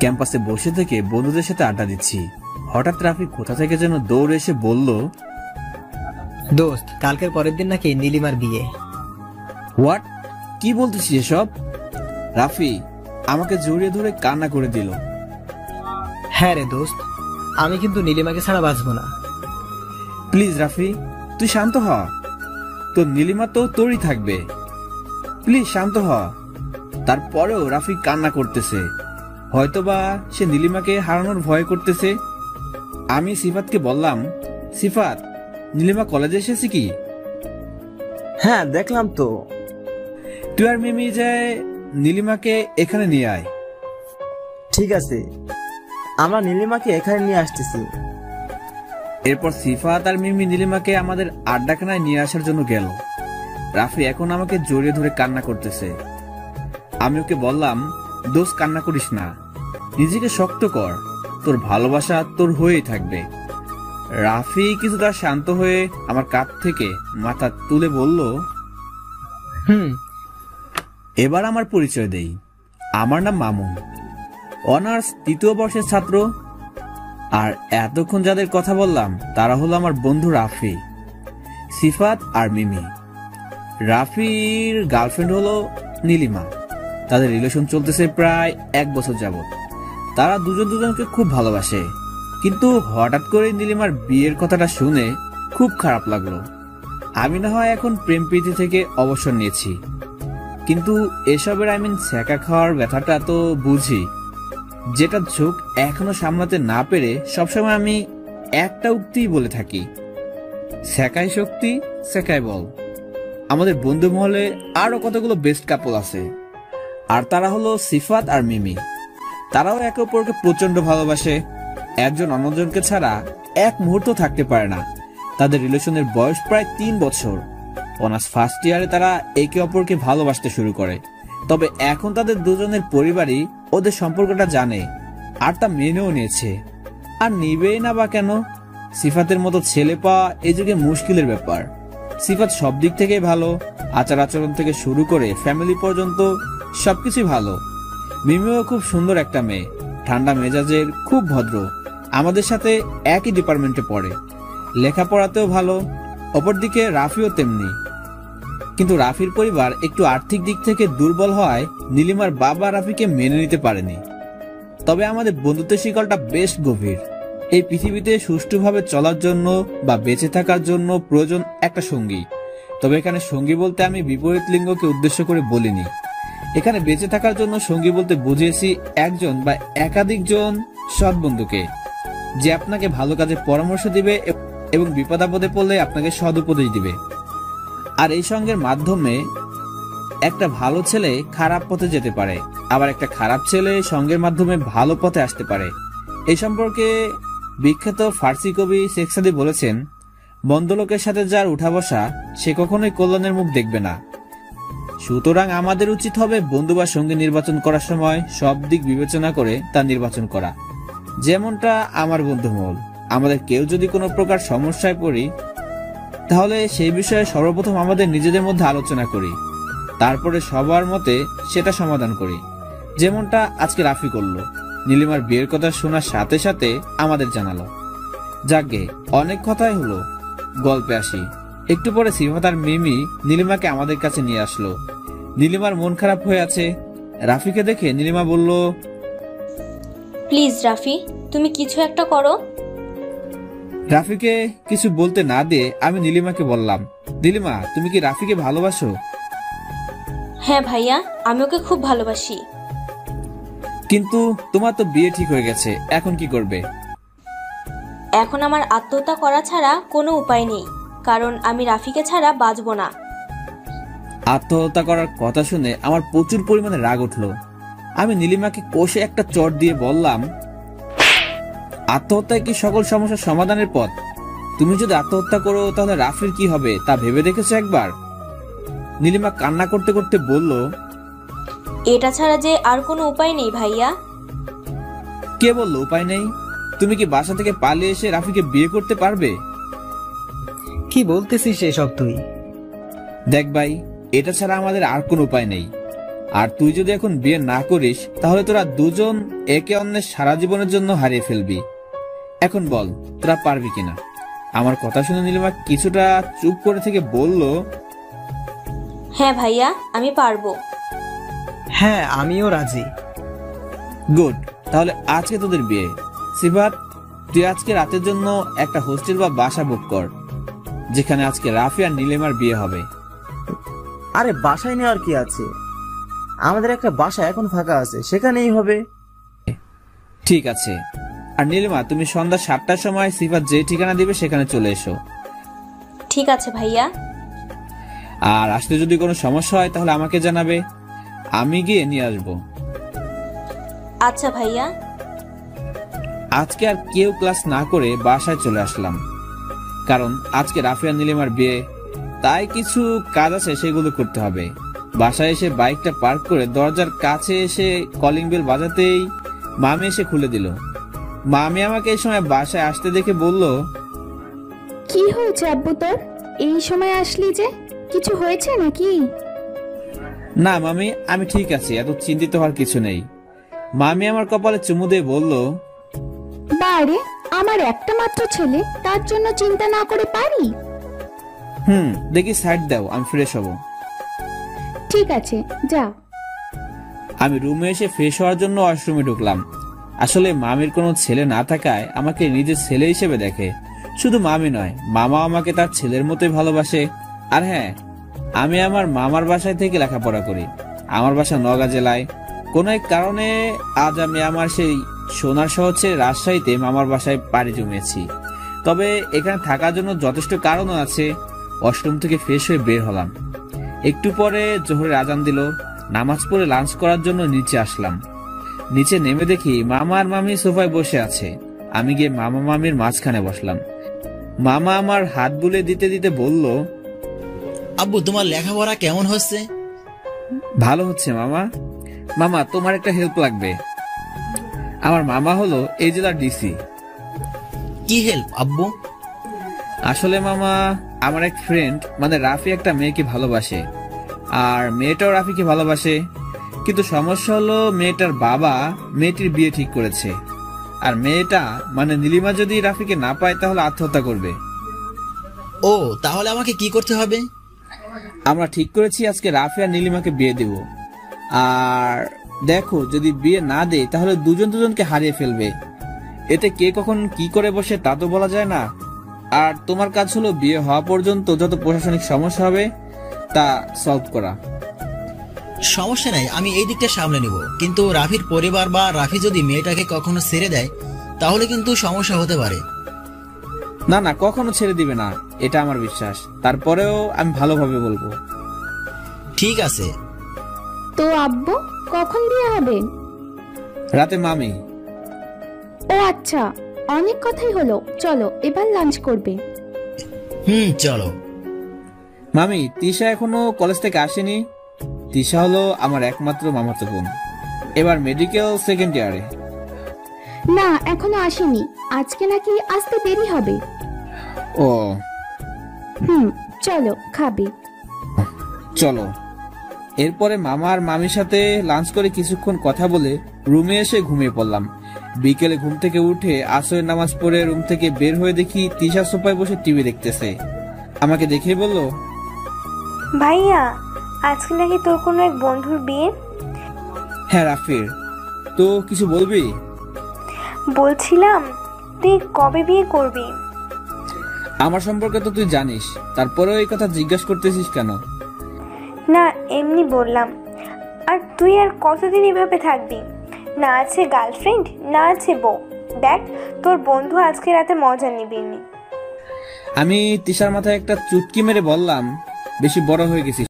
ক্যাম্পাসে বসে থেকে বন্ধুদের সাথে আড্ডা দিচ্ছি। হঠাৎ রাফি কোথা থেকে যেন দৌড়ে এসে বলল, দোস্ত, কালকের পরের দিন নাকি নীলিমার বিয়ে। হোয়াট? কি বলতেছিস এসব? রাফি আমাকে জড়িয়ে ধরে কান্না করে দিল। হ্যাঁ রে দোস্ত, আমি কিন্তু নীলিমাকে ছাড়া বাঁচবো না। প্লিজ রাফি, তুই শান্ত হ। তোর নীলিমা তো তোরই থাকবে। প্লিজ শান্ত হ। তারপরেও রাফি কান্না করতেছে। হয়তোবা সে নীলিমাকে হারানোর ভয় করতেছে। আমি সিফাতকে বললাম, সিফাত, নীলিমা কলেজে এসেছে কি? হ্যাঁ, দেখলাম তো। তুই আর মিমি যায় নীলিমাকে এখানে নিয়ে আয়। ঠিক আছে, আমরা নীলিমাকে এখানে নিয়ে আসতেছি। এরপর সিফাত আর মিমি নীলিমাকে আমাদের আড্ডাখানায় নিয়ে আসার জন্য গেল। রাফি এখন আমাকে জড়িয়ে ধরে কান্না করতেছে। আমি ওকে বললাম, দোষ, কান্না করিস না, নিজেকে শক্ত কর, তোর ভালোবাসা তোর হয়েই থাকবে। রাফি কিছুটা শান্ত হয়ে আমার কাঁধ থেকে মাথা তুলে বলল, এবার আমার পরিচয় দেই। আমার নাম মামুন, অনার্স 3য় বর্ষের ছাত্র। আর এতক্ষণ যাদের কথা বললাম তারা হলো আমার বন্ধু রাফি, সিফাত আর মিমি। রাফির গার্লফ্রেন্ড হলো নীলিমা। তাদের রিলেশন চলতেছে প্রায় 1 বছর যাবত। তারা দুজনকে খুব ভালোবাসে। কিন্তু হঠাৎ করে নীলিমার বিয়ের কথাটা শুনে খুব খারাপ লাগলো। আমি না হয় এখন প্রেম প্রীতি থেকে অবসর নিয়েছি, কিন্তু এসবের ছ্যাঁকা খাওয়ার ব্যথাটা তো বুঝি। যেটা ঝোঁক এখনো সামলাতে না পেরে সবসময় আমি একটা উক্তিই বলে থাকি, ছ্যাঁকায় শক্তি, ছ্যাঁকায় বল। আমাদের বন্ধু মহলে আরো কতগুলো বেস্ট কাপল আছে, আর তারা হলো সিফাত আর মিমি। তারাও একে অপরকে প্রচন্ড ভালোবাসে। একজন অন্যজনকে ছাড়া এক মুহূর্ত থাকতে পারে না। তাদের রিলেশনের বয়স প্রায় 3 বছর। অনার্স ফার্স্ট ইয়ারে তারা একে অপরকে ভালোবাসতে শুরু করে। তবে এখন তাদের দুজনের পরিবারই ওদের সম্পর্কটা জানে, আর তা মেনেও নিয়েছে। আর নিবেই না বা কেন? সিফাতের মতো ছেলে পাওয়া এই যুগে মুশকিলের ব্যাপার। সিফাত সব দিক থেকেই ভালো, আচার আচরণ থেকে শুরু করে ফ্যামিলি পর্যন্ত সবকিছুই ভালো। মিমিও খুব সুন্দর একটা মেয়ে, ঠান্ডা মেজাজের, খুব ভদ্র। আমাদের সাথে একই ডিপার্টমেন্টে পড়ে, লেখাপড়াতেও ভালো। অপরদিকে রাফিও তেমনি। কিন্তু রাফির পরিবার একটু আর্থিক দিক থেকে দুর্বল হওয়ায় নীলিমার বাবা রাফিকে মেনে নিতে পারেনি। তবে আমাদের বন্ধুত্বের শিকলটা বেশ গভীর। এই পৃথিবীতে সুষ্ঠুভাবে চলার জন্য বা বেঁচে থাকার জন্য প্রয়োজন একটা সঙ্গী। তবে এখানে সঙ্গী বলতে আমি বিপরীত লিঙ্গকে উদ্দেশ্য করে বলিনি। এখানে বেঁচে থাকার জন্য সঙ্গী বলতে বুঝিয়েছি একজন বা একাধিক জন সৎ বন্ধুকে, যে আপনাকে ভালো কাজে পরামর্শ দিবে এবং বিপদ আপদে পড়লে আপনাকে সদ উপদেশ দিবে। আর এই সঙ্গের মাধ্যমে একটা ভালো ছেলে খারাপ পথে যেতে পারে, আবার একটা খারাপ ছেলে সঙ্গের মাধ্যমে ভালো পথে আসতে পারে। এই সম্পর্কে বিখ্যাত ফার্সি কবি শেখ সাদি বলেছেন, মন্দ লোকের সাথে যার উঠা বসা সে কখনোই কল্যাণের মুখ দেখবে না। সুতরাং আমাদের উচিত হবে বন্ধু বা সঙ্গী নির্বাচন করার সময় সব দিক বিবেচনা করে তা নির্বাচন করা। যেমনটা আমার বন্ধু মহল, আমাদের কেউ যদি কোনো প্রকার সমস্যায় পড়ি, তাহলে সেই বিষয়ে সর্বপ্রথম আমাদের নিজেদের মধ্যে আলোচনা করি, তারপরে সবার মতে সেটা সমাধান করি। যেমনটা আজকে রাফি করলো, নীলিমার বিয়ের কথা শোনার সাথে সাথে আমাদের জানালো। যাকে অনেক কথাই হলো, গল্পে আসি। একটু পরে সিফাত আর মিমি নীলিমাকে আমাদের কাছে নিয়ে আসলো। নীলিমার মন খারাপ হয়ে আছে। রাফিকে দেখে নীলিমা বলল, প্লিজ রাফি, তুমি কিছু একটা করো। রাফিকে কিছু বলতে না দিয়ে আমি নীলিমাকে বললাম, নীলিমা, তুমি কি রাফিকে ভালোবাসো? হ্যাঁ ভাইয়া, আমি ওকে খুব ভালোবাসি। কিন্তু তোমার তো বিয়ে ঠিক হয়ে গেছে, এখন কি করবে? এখন আমার আত্মহত্যা করা ছাড়া কোনো উপায় নেই, কারণ আমি রাফিকে ছাড়া বাঁচব না। আত্মহত্যা করার কথা শুনে আমার প্রচুর পরিমাণে রাগ উঠলো। আমি নীলিমাকে কষে একটা চট দিয়ে বললাম, আত্মহত্যায় কি সকল সমস্যার সমাধানের পথ? তুমি যদি আত্মহত্যা করো তাহলে রাফির কি হবে তা ভেবে দেখেছো একবার? নীলিমা কান্না করতে করতে বলল, এটা ছাড়া যে আর কোনো উপায় নেই ভাইয়া। কে বললো উপায় নেই? তুমি কি বাসা থেকে পালিয়ে এসে রাফিকে বিয়ে করতে পারবে? কি বলতেছিস এসব তুই? দেখ ভাই, এটা ছাড়া আমাদের আর কোনো উপায় নেই। আর তুই যদি এখন বিয়ে না করিস তাহলে তোরা দুজন একে অন্যের সারা জীবনের জন্য হারিয়ে ফেলবি। এখন বল তোরা পারবি কিনা? আমার কথা শুনে নীলিমা কিছুটা চুপ করে থেকে বলল, হ্যাঁ ভাইয়া, আমি পারবো। হ্যাঁ, আমিও রাজি। গুড, তাহলে আজকে তোদের বিয়ে। সিফাত, তুই আজকে রাতের জন্য একটা হোস্টেল বা বাসা বুক কর, যেখানে আজকে রাফি আর নীলিমার বিয়ে হবে। আরে বাসায় নেওয়ার কি আছে, আমাদের একটা বাসা এখন ফাঁকা আছে, সেখানেই হবে। ঠিক আছে। আর নীলিমা, তুমি সন্ধ্যা 7টার সময় সিফাত যে ঠিকানা দিবে সেখানে চলে এসো। ঠিক আছে ভাইয়া। আর আসতে যদি কোনো সমস্যা হয় তাহলে আমাকে জানাবে, আমি গিয়ে নিয়ে আসবো। আচ্ছা ভাইয়া। আজকে আর কেউ ক্লাস না করে বাসায় চলে আসলাম, কারণ আজকে রাফি আর নীলিমার বিয়ে, তাই কিছু কাজ আছে সেগুলো করতে হবে। বাসায় এসে বাইকটা পার্ক করে দরজার কাছে এসে কলিং বেল বাজাতেই মামি এসে খুলে দিল। মামি আমাকে এই সময় বাসায় আসতে দেখে বলল, কি হয়েছে আব্বু তোর? এই সময় আসলি যে, কিছু হয়েছে নাকি? না মামি, আমি ঠিক আছি, এত চিন্তিত হওয়ার কিছু নেই। মামি আমার কপালে চুমু দিয়ে বলল, বারে, আমার একটা মাত্র ছেলে, তার জন্য চিন্তা না করে পারি? দেখি সাইড দাও, আমি ফ্রেশ হব। ঠিক আছে, যা। আমি রুমে এসে ফ্রেশ হওয়ার জন্য ওয়াশরুমে ঢুকলাম। আসলে মামির কোনো ছেলে না থাকায় আমাকে নিজের ছেলে হিসেবে দেখে। শুধু মামি নয়, মামা আমাকে তার ছেলের মতোই ভালোবাসে। আর হ্যাঁ, আমি আমার মামার বাসায় থেকে লেখাপড়া করি। আমার বাসা নওগাঁ জেলায়। কোনো এক কারণে আজ আমি আমার সেই সোনার শহর ছেড়ে রাজশাহীতে মামার বাসায় পাড়ি জমিয়েছি। তবে এখানে থাকার জন্য যথেষ্ট কারণও আছে। ওয়াশরুম থেকে ফ্রেশ হয়ে বের হলাম। একটু পরে জোহরের আজান দিল। নামাজ পড়ে লাঞ্চ করার জন্য নিচে আসলাম। নিচে নেমে দেখি মামা আর মামি সোফায় বসে আছে। আমি গিয়ে মামা মামির মাঝখানে বসলাম। মামা আমার হাত বুলে দিতে দিতে বলল, আব্বু, তোমার লেখাপড়া কেমন হচ্ছে? ভালো হচ্ছে মামা। মামা, তোমার একটা হেল্প লাগবে। আমার মামা হলো এই জেলার ডিসি। কি হেল্প আব্বু? আসলে মামা, আমার এক ফ্রেন্ড মানে রাফি একটা মেয়েকে ভালোবাসে, আর মেয়েটাও রাফিকে ভালোবাসে। কিন্তু সমস্যা হলো মেয়েটার বাবা মেয়েটির বিয়ে ঠিক করেছে, আর মেয়েটা মানে নীলিমা যদি রাফিকে না পায় তাহলে আত্মহত্যা করবে। ও, তাহলে আমাকে কি করতে হবে? আমরা ঠিক করেছি আজকে রাফি আর নীলিমাকে বিয়ে দেব। আর দেখো, যদি বিয়ে না দেয় তাহলে দুজন দুজনকে হারিয়ে ফেলবে। এতে কে কখন কি করে বসে তা তো বলা যায় না। আর তোমার কাজ হলো বিয়ে হওয়া পর্যন্ত যত প্রশাসনিক সমস্যা হবে তা সলভ করা। সমস্যা নাই, আমি এই দিকটা সামলে নিব। কিন্তু রাফির পরিবার বা রাফি যদি মেয়েটাকে কখনো ছেড়ে দেয় তাহলে কিন্তু সমস্যা হতে পারে। না না, কখনো ছেড়ে দিবে না, এটা আমার বিশ্বাস। তারপরেও আমি ভালোভাবে বলবো। ঠিক আছে। তো আব্বু, কখন বিয়ে হবে? রাতে মামি। ও আচ্ছা, অনেক কথাই হলো, চলো এবার লাঞ্চ করবে। চলো। মামি, তিশা এখনো কলেজ থেকে আসেনি। তিশা হলো আমার একমাত্র মামাতো বোন, এবার মেডিকেল সেকেন্ড ইয়ারে। না, এখনো আসেনি, আজকে নাকি আসতে দেরি হবে। ও চলো, খাবে। চলো। এরপরে মামা আর মামির সাথে লাঞ্চ করে কিছুক্ষণ কথা বলে রুমে এসে ঘুমিয়ে পড়লাম। বিকেলে ঘুম থেকে উঠে আসরের নামাজ পড়ে রুম থেকে বের হয়ে দেখি তিশা সোফায় বসে টিভি দেখতেছে। আমাকে দেখেই বলল, ভাইয়া, আজকে নাকি তোর কোনো এক বন্ধুর বিয়ে? হ্যাঁ রাফির। তো কিছু বলবি? বলছিলাম, তুই কবে বিয়ে করবি? আমার সম্পর্কে তো তুই জানিস, তারপরেও এই কথা জিজ্ঞাসা করতেছিস কেন? না, এমনি বললাম। আর তুই আর কতদিন এভাবে থাকবি? না আছে গার্লফ্রেন্ড, না আছে বউ। দেখ, তোর বন্ধু আজকে রাতে মজা নিবি। আমি তিশার মাথায় একটা চুটকি মেরে বললাম, বেশি বড় হয়ে গেছিস।